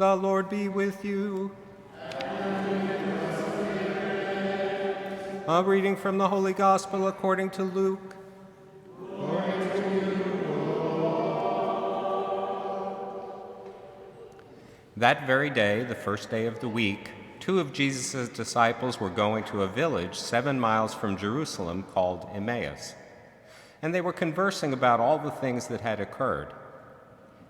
The Lord be with you. A reading from the Holy Gospel according to Luke. That very day, the first day of the week, 2 of Jesus' disciples were going to a village 7 miles from Jerusalem called Emmaus. And they were conversing about all the things that had occurred.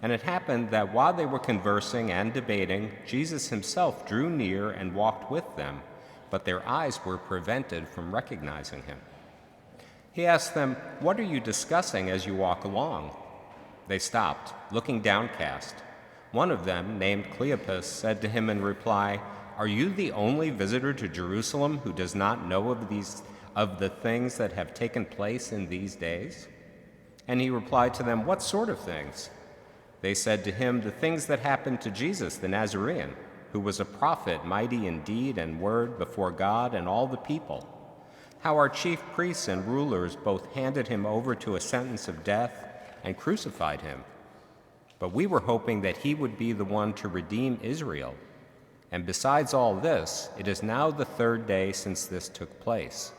And it happened that while they were conversing and debating, Jesus himself drew near and walked with them, but their eyes were prevented from recognizing him. He asked them, "What are you discussing as you walk along?" They stopped, looking downcast. One of them, named Cleopas, said to him in reply, "Are you the only visitor to Jerusalem who does not know of the things that have taken place in these days?" And he replied to them, "What sort of things?" They said to him, "The things that happened to Jesus the Nazarene, who was a prophet, mighty in deed and word before God and all the people. How our chief priests and rulers both handed him over to a sentence of death and crucified him. But we were hoping that he would be the one to redeem Israel. And besides all this, it is now the 3rd day since this took place.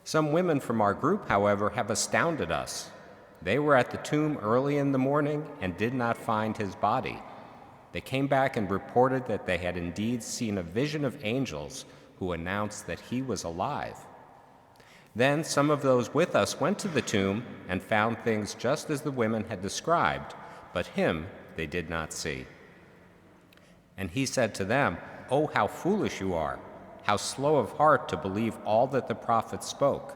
Some women from our group, however, have astounded us. They were at the tomb early in the morning and did not find his body. They came back and reported that they had indeed seen a vision of angels who announced that he was alive. Then some of those with us went to the tomb and found things just as the women had described, but him they did not see." And he said to them, "Oh, how foolish you are, how slow of heart to believe all that the prophets spoke.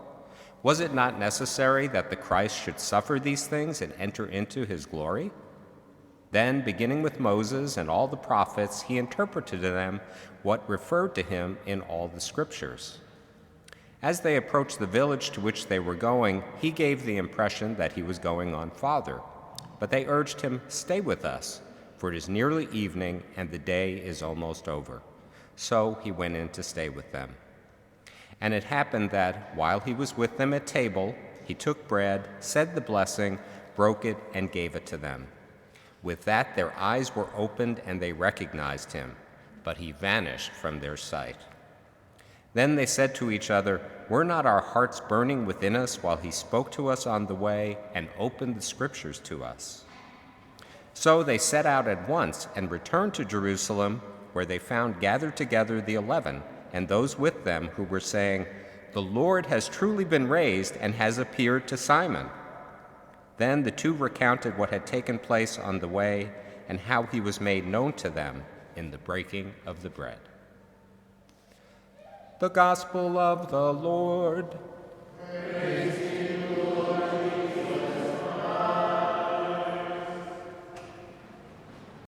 Was it not necessary that the Christ should suffer these things and enter into his glory?" Then, beginning with Moses and all the prophets, he interpreted to them what referred to him in all the scriptures. As they approached the village to which they were going, he gave the impression that he was going on farther. But they urged him, "Stay with us, for it is nearly evening and the day is almost over." So he went in to stay with them. And it happened that, while he was with them at table, he took bread, said the blessing, broke it, and gave it to them. With that their eyes were opened and they recognized him, but he vanished from their sight. Then they said to each other, "Were not our hearts burning within us while he spoke to us on the way and opened the scriptures to us?" So they set out at once and returned to Jerusalem, where they found gathered together the 11 and those with them who were saying, "The Lord has truly been raised and has appeared to Simon." Then the 2 recounted what had taken place on the way and how he was made known to them in the breaking of the bread. The Gospel of the Lord. Praise